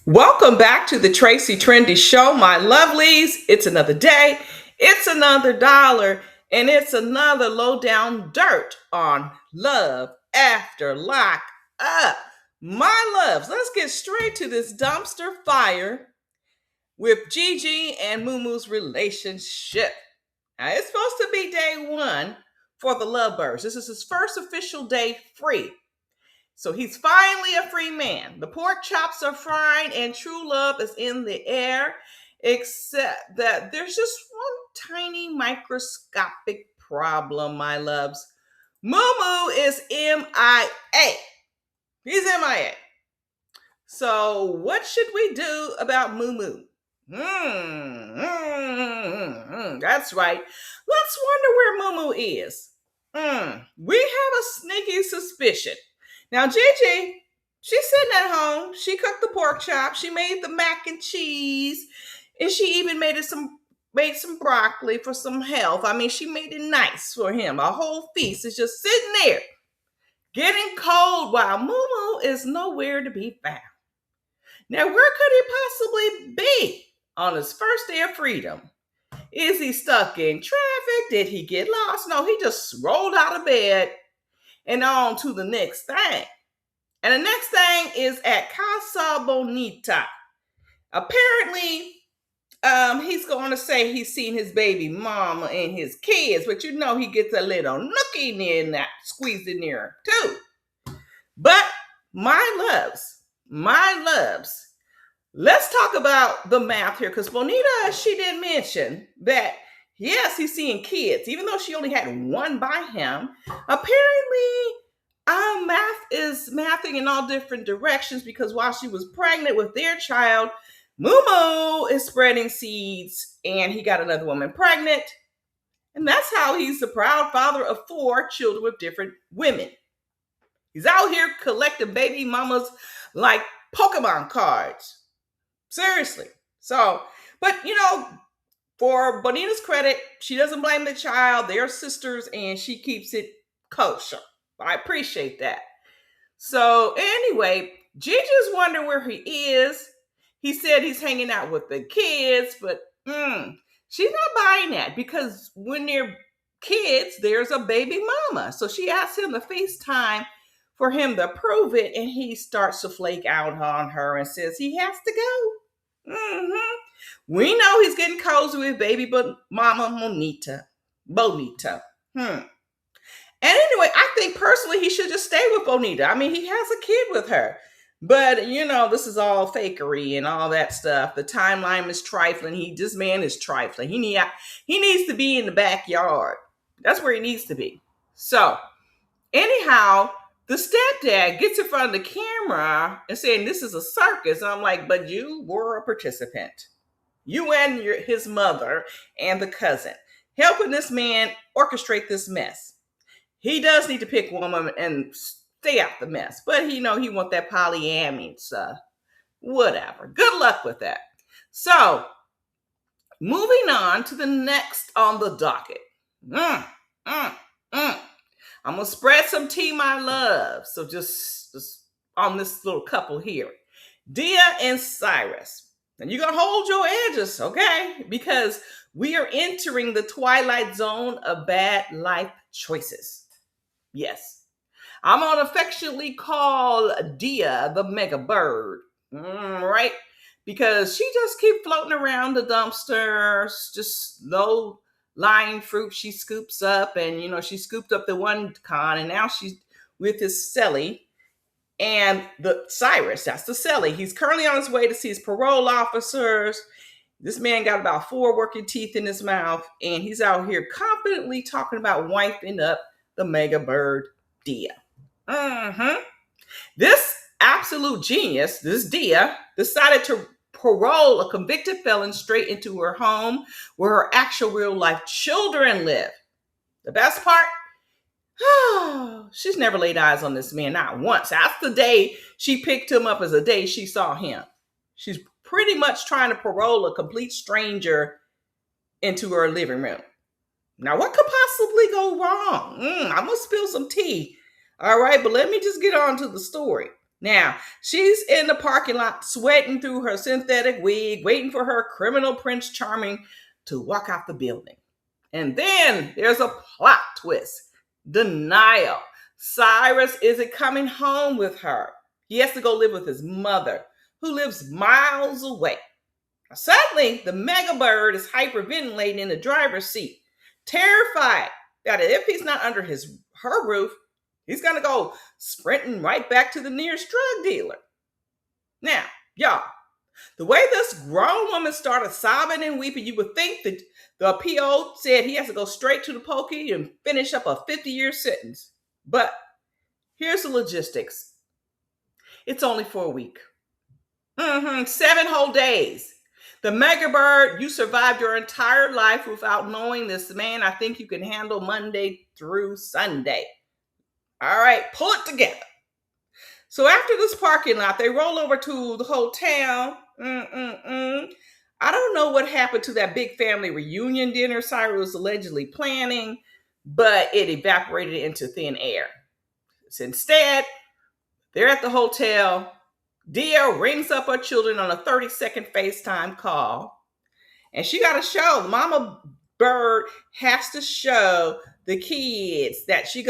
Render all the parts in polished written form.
Welcome back to the Tracie Trendy Show, my lovelies. It's another day, it's another dollar, and it's another low down dirt on Love After Lockup. My loves, let's get straight to this dumpster fire with Gigi and Mumu's relationship. Now, it's supposed to be day one for the lovebirds. This is his first official day free. So he's finally a free man. The pork chops are frying and true love is in the air, except that there's just one tiny microscopic problem, my loves. Mumu is MIA. He's MIA. So what should we do about Mumu? That's right. Let's wonder where Mumu is. We have a sneaky suspicion. Now, Gigi, she's sitting at home. She cooked the pork chop. She made the mac and cheese, and she even made some broccoli for some health. I mean, she made it nice for him. A whole feast is just sitting there, getting cold while Mumu is nowhere to be found. Now, where could he possibly be on his first day of freedom? Is he stuck in traffic? Did he get lost? No, he just rolled out of bed and on to the next thing. And the next thing is at Casa Bonita. Apparently, he's going to say he's seen his baby mama and his kids, but you know he gets a little nookie near that, squeezed in there too. But my loves, let's talk about the math here, because Bonita, she did mention that yes, he's seeing kids, even though she only had one by him. Apparently, math is mathing in all different directions, because while she was pregnant with their child, Mumu is spreading seeds and he got another woman pregnant. And that's how he's the proud father of 4 children with different women. He's out here collecting baby mamas like Pokemon cards. Seriously. So, but for Bonita's credit, she doesn't blame the child. They're sisters and she keeps it kosher. I appreciate that. So anyway, Gigi's wondering where he is. He said he's hanging out with the kids, but she's not buying that, because when they're kids, there's a baby mama. So she asked him to FaceTime for him to prove it, and he starts to flake out on her and says he has to go. We know he's getting cozy with baby but mama Bonita. And anyway, I think personally he should just stay with Bonita. I mean, he has a kid with her. But, this is all fakery and all that stuff. The timeline is trifling. This man is trifling. He needs to be in the backyard. That's where he needs to be. So, anyhow, the stepdad gets in front of the camera and saying this is a circus. And I'm like, but you were a participant. You and his mother and the cousin helping this man orchestrate this mess. He does need to pick one woman and stay out the mess. But he want that polyamine stuff. Whatever. Good luck with that. So, moving on to the next on the docket. I'm going to spread some tea, my love. So just on this little couple here. Dia and Cyrus. And you're going to hold your edges, okay? Because we are entering the twilight zone of bad life choices. Yes. I'm going to affectionately call Dia the mega bird. Right? Because she just keeps floating around the dumpsters, just low-lying fruit she scoops up. And, she scooped up the one con, and now she's with his celly. And the Cyrus, that's the celly. He's currently on his way to see his parole officers. This man got about 4 working teeth in his mouth, and he's out here confidently talking about wiping up the mega bird Dia. This absolute genius, this Dia, decided to parole a convicted felon straight into her home where her actual real life children live. The best part? She's never laid eyes on this man, not once. That's the day she picked him up as the day she saw him. She's pretty much trying to parole a complete stranger into her living room. Now, what could possibly go wrong? I'm going to spill some tea. All right, but let me just get on to the story. Now, she's in the parking lot sweating through her synthetic wig, waiting for her criminal Prince Charming to walk out the building. And then there's a plot twist. Denial. Cyrus isn't coming home with her. He has to go live with his mother, who lives miles away. Suddenly, the mega bird is hyperventilating in the driver's seat, terrified that if he's not under her roof, he's going to go sprinting right back to the nearest drug dealer. Now, y'all, the way this grown woman started sobbing and weeping, you would think that the PO said he has to go straight to the pokey and finish up a 50-year sentence. But here's the logistics. It's only for a week. 7 whole days. The mega bird, you survived your entire life without knowing this man. I think you can handle Monday through Sunday. All right, pull it together. So after this parking lot, they roll over to the hotel. I don't know what happened to that big family reunion dinner Cyrus was allegedly planning, but it evaporated into thin air. So instead, they're at the hotel. Dia rings up her children on a 30-second FaceTime call. And she got to show, Mama Bird has to show the kids that she's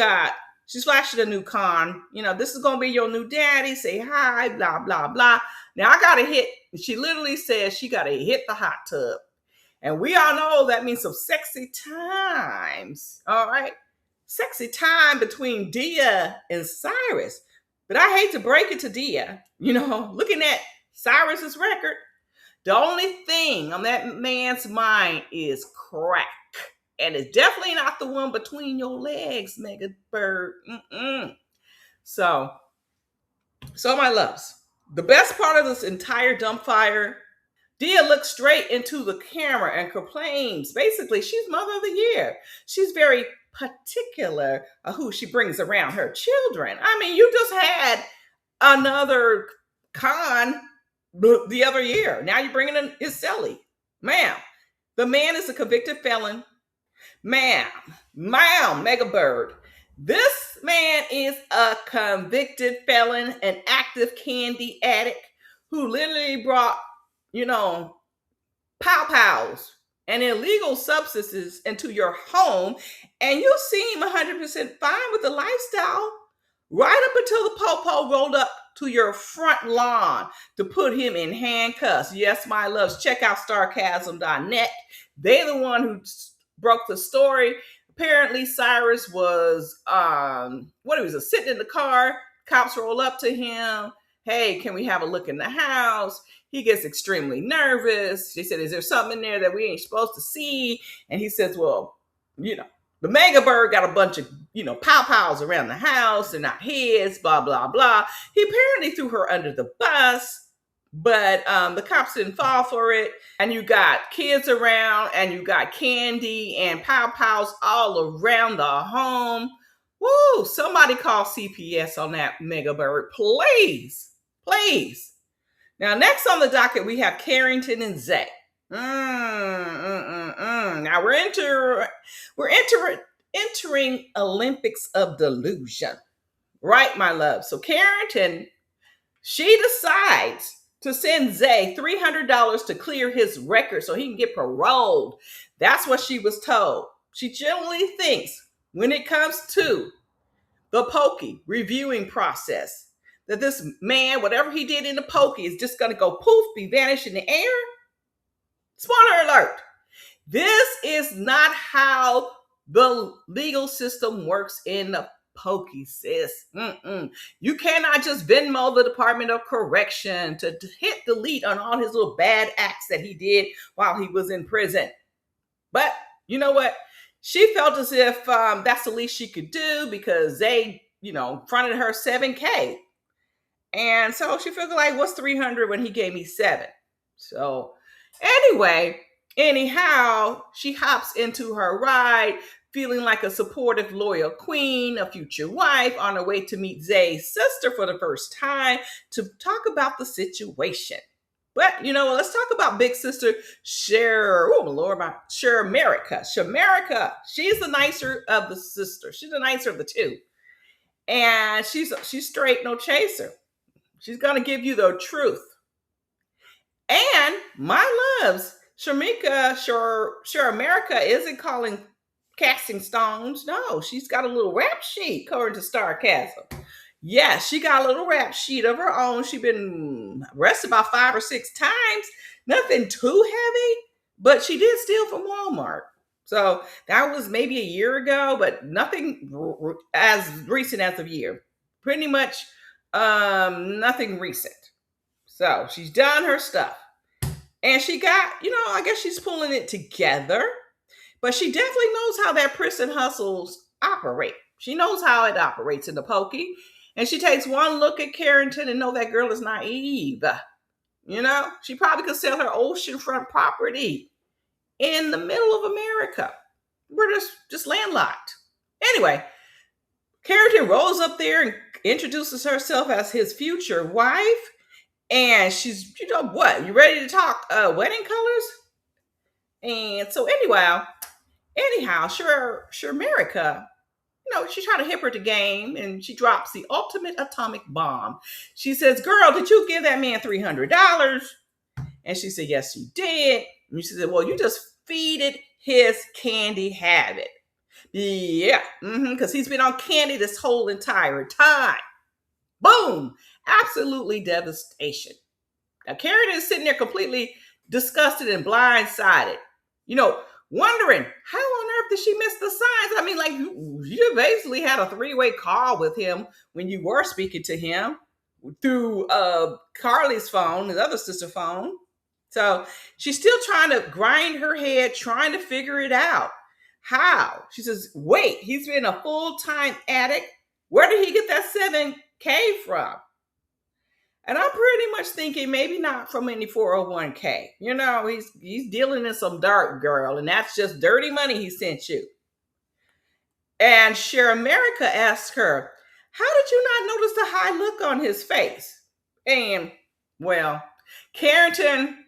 flashing a new con. This is going to be your new daddy. Say hi, blah, blah, blah. Now I got to she literally says she got to hit the hot tub. And we all know that means some sexy times. All right. Sexy time between Dia and Cyrus. But I hate to break it to Dia. Looking at Cyrus's record, the only thing on that man's mind is crack. And it's definitely not the one between your legs, Mega Bird. So my loves, the best part of this entire dumbfire, Dia looks straight into the camera and complains. Basically, she's Mother of the Year. She's very particular of who she brings around her children. I mean, you just had another con the other year. Now you're bringing in his celly. Ma'am, the man is a convicted felon. Ma'am, Mega Bird, this man is a convicted felon, an active candy addict who literally brought, pow-pows and illegal substances into your home, and you seem 100% fine with the lifestyle right up until the popo rolled up to your front lawn to put him in handcuffs. Yes, my loves, check out starcasm.net. They're the one who broke the story. Apparently, Cyrus was, sitting in the car. Cops roll up to him. Hey, can we have a look in the house? He gets extremely nervous. They said, is there something in there that we ain't supposed to see? And he says, well, the mega bird got a bunch of, pow-pows around the house. They're not his, blah, blah, blah. He apparently threw her under the bus, but the cops didn't fall for it. And you got kids around, and you got candy and pow-pows all around the home. Woo, somebody call CPS on that mega bird, please. Please. Now, next on the docket, we have Carrington and Zay. Now we're entering Olympics of delusion, right, my love? So Carrington, she decides to send Zay $300 to clear his record so he can get paroled. That's what she was told. She generally thinks when it comes to the pokey reviewing process, that this man, whatever he did in the pokey, is just going to go poof, be vanished in the air. Spoiler alert. This is not how the legal system works in the pokey, sis. You cannot just Venmo the Department of Correction to hit delete on all his little bad acts that he did while he was in prison. But you know what? She felt as if that's the least she could do because they, fronted her $7K. And so she felt like, what's 300 when he gave me 7? So anyhow, she hops into her ride, feeling like a supportive, loyal queen, a future wife, on her way to meet Zay's sister for the first time to talk about the situation. But, let's talk about big sister Shamerica. Shamerica, she's the nicer of the sister. She's the nicer of the two. And she's straight, no chaser. She's going to give you the truth. And my loves, Sure America isn't calling casting stones. No, she's got a little rap sheet according to Starcasm. Yeah, she got a little rap sheet of her own. She's been arrested about 5 or 6 times. Nothing too heavy, but she did steal from Walmart. So that was maybe a year ago, but nothing as recent as of year. Pretty much nothing recent. So she's done her stuff. And she got, I guess she's pulling it together. But she definitely knows how that prison hustles operate. She knows how it operates in the pokey. And she takes one look at Carrington and know that girl is naive. She probably could sell her oceanfront property in the middle of America. We're just landlocked. Anyway, Carrington rolls up there and introduces herself as his future wife. And she's, what? You ready to talk wedding colors? And so anyhow, Sure America, she's trying to hip her to game, and she drops the ultimate atomic bomb. She says, "Girl, did you give that man $300? And she said, "Yes, she did." And she said, "Well, you just feeded his candy habit." Yeah, because he's been on candy this whole entire time. Boom! Absolutely devastation. Now, Karen is sitting there completely disgusted and blindsided, wondering how on earth did she miss the signs? I mean, like, you basically had a 3-way call with him when you were speaking to him through Carly's phone, his other sister phone. So she's still trying to grind her head, trying to figure it out. How? She says, wait, he's been a full-time addict. Where did he get that $7K from? And I'm pretty much thinking maybe not from any 401k. He's dealing in some dark, girl, and that's just dirty money he sent you. And Sure America asked her, how did you not notice the high look on his face? And, well, Carrington,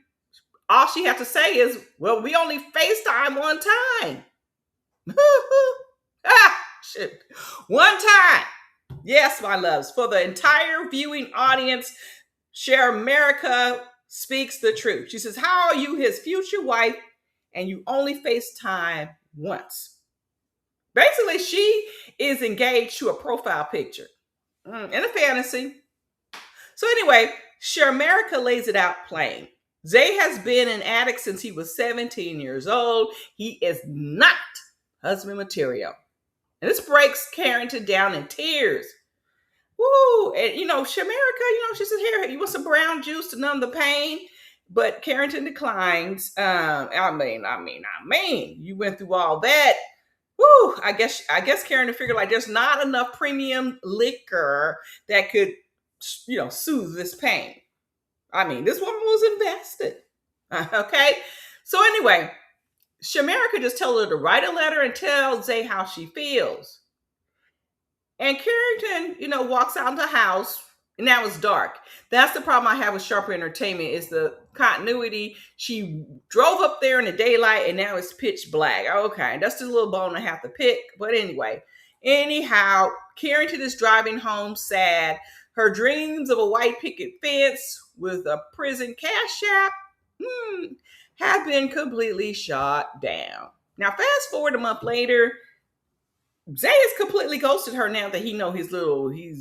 all she had to say is, well, we only FaceTime one time. Shit. One time. Yes, my loves, for the entire viewing audience, Sure America speaks the truth. She says, how are you his future wife and you only FaceTime once? Basically, she is engaged to a profile picture in a fantasy. So anyway, Sure America lays it out plain. Zay has been an addict since he was 17 years old. He is not husband material. And this breaks Carrington down in tears. Woo! And Sure America, she says, here, you want some brown juice to numb the pain? But Carrington declines. I mean, you went through all that. Woo! I guess Carrington figured like there's not enough premium liquor that could, soothe this pain. I mean, this woman was invested. Okay? So anyway, Sure America just told her to write a letter and tell Zay how she feels. And Carrington, walks out of the house, and now it's dark. That's the problem I have with Sharper Entertainment is the continuity. She drove up there in the daylight, and now it's pitch black. Okay, that's the little bone I have to pick. But anyhow, Carrington is driving home sad. Her dreams of a white picket fence with a prison cash app have been completely shot down. Now, fast forward a month later, Zay has completely ghosted her now that he's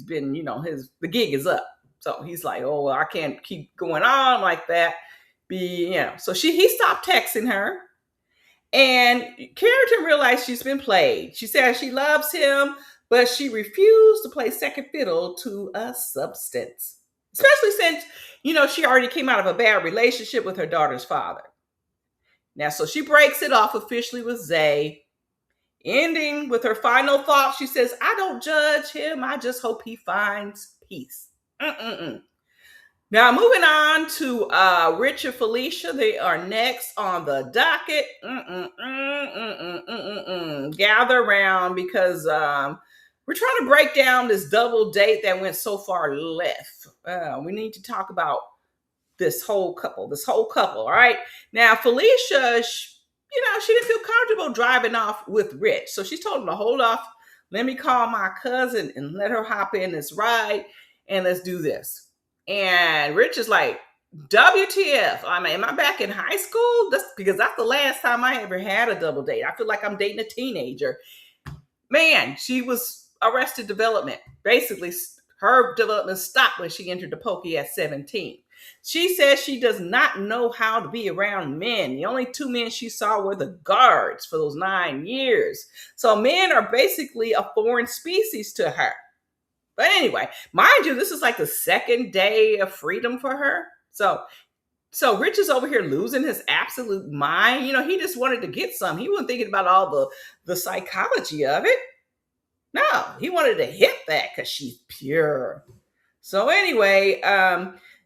been, the gig is up. So he's like, oh, well, I can't keep going on like that. So he stopped texting her. And Carrington realized she's been played. She says she loves him, but she refused to play second fiddle to a substance. Especially since, she already came out of a bad relationship with her daughter's father. Now, so she breaks it off officially with Zay. Ending with her final thought, she says, I don't judge him. I just hope he finds peace. Now, moving on to Rich and Felicia. They are next on the docket. Gather around because we're trying to break down this double date that went so far left. We need to talk about this whole couple, all right? Now, Felicia, she didn't feel comfortable driving off with Rich. So she told him to hold off. Let me call my cousin and let her hop in this ride and let's do this. And Rich is like, WTF? I mean, am I back in high school? Because that's the last time I ever had a double date. I feel like I'm dating a teenager. Man, she was arrested development. Basically, her development stopped when she entered the pokey at 17. She says she does not know how to be around men. The only two men she saw were the guards for those 9 years. So men are basically a foreign species to her. But anyway, mind you, this is like the second day of freedom for her. So Rich is over here losing his absolute mind. You know, he just wanted to get some. He wasn't thinking about all the psychology of it. No, he wanted to hit that because she's pure. So anyway,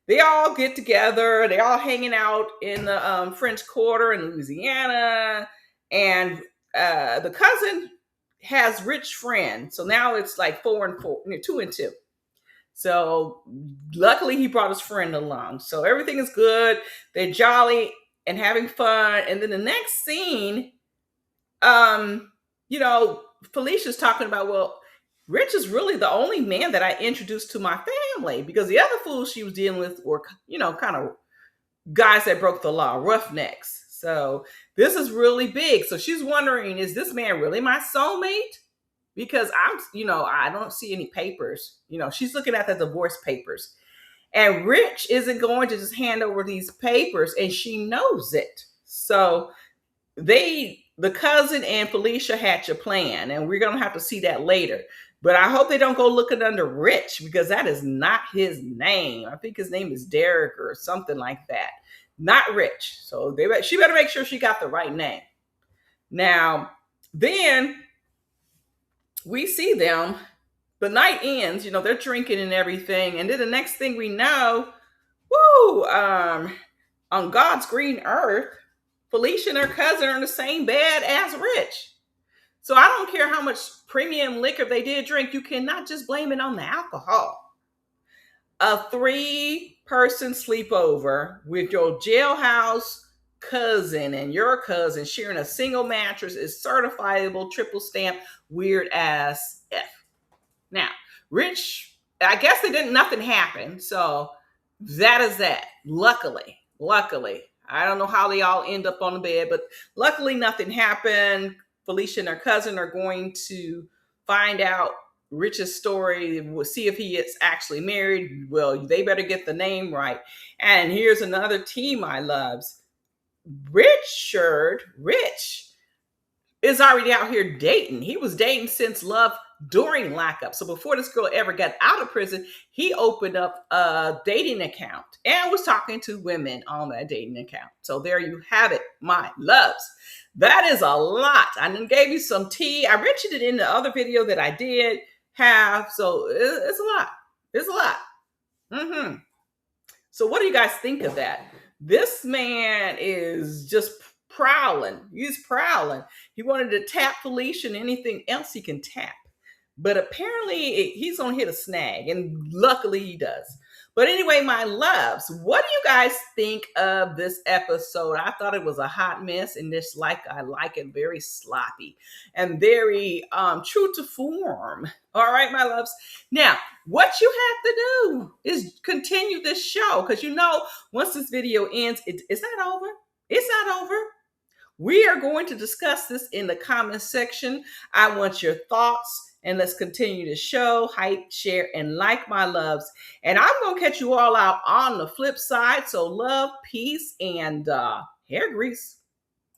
they all get together. They all hanging out in the French Quarter in Louisiana, and the cousin has rich friends. So now it's like 4 and 4, 2 and 2. So luckily he brought his friend along. So everything is good. They're jolly and having fun. And then the next scene, you know, Felicia's talking about, well, Rich is really the only man that I introduced to my family, because the other fools she was dealing with were, you know, kind of guys that broke the law, roughnecks. So this is really big. So she's wondering, is this man really my soulmate? Because you know, I don't see any papers. You know, she's looking at the divorce papers. And Rich isn't going to just hand over these papers, and she knows it. So the cousin and Felicia hatch a plan, and we're going to have to see that later. But I hope they don't go looking under Rich, because that is not his name. I think his name is Derek or something like that. Not Rich. So she better make sure she got the right name. Now, then we see them. The night ends, you know, they're drinking and everything. And then the next thing we know, on God's green earth, Felicia and her cousin are in the same bed as Rich. So I don't care how much premium liquor they did drink, you cannot just blame it on the alcohol. A 3-person sleepover with your jailhouse cousin and your cousin sharing a single mattress is certifiable triple stamp weird ass F. Now, Rich, I guess nothing happened. So that is that. Luckily. I don't know how they all end up on the bed, but luckily nothing happened. Felicia and her cousin are going to find out Rich's story. We'll see if he is actually married. Well, they better get the name right. And here's another tea, my loves. Rich is already out here dating. He was dating since Love during lockup. So before this girl ever got out of prison, he opened up a dating account and was talking to women on that dating account. So there you have it, my loves. That is a lot. I then gave you some tea. I mentioned it in the other video that I did have. So it's a lot. It's a lot. So what do you guys think of that? This man is just prowling. He's prowling. He wanted to tap Felicia and anything else he can tap. But apparently he's going to hit a snag, and luckily he does. But anyway, my loves, what do you guys think of this episode? I thought it was a hot mess, and just like I like it, very sloppy and very true to form. All right, my loves. Now, what you have to do is continue this show, because you know, once this video ends, it's not over. It's not over. We are going to discuss this in the comment section. I want your thoughts. And let's continue the show, hype, share, and like, my loves. And I'm going to catch you all out on the flip side. So love, peace, and hair grease.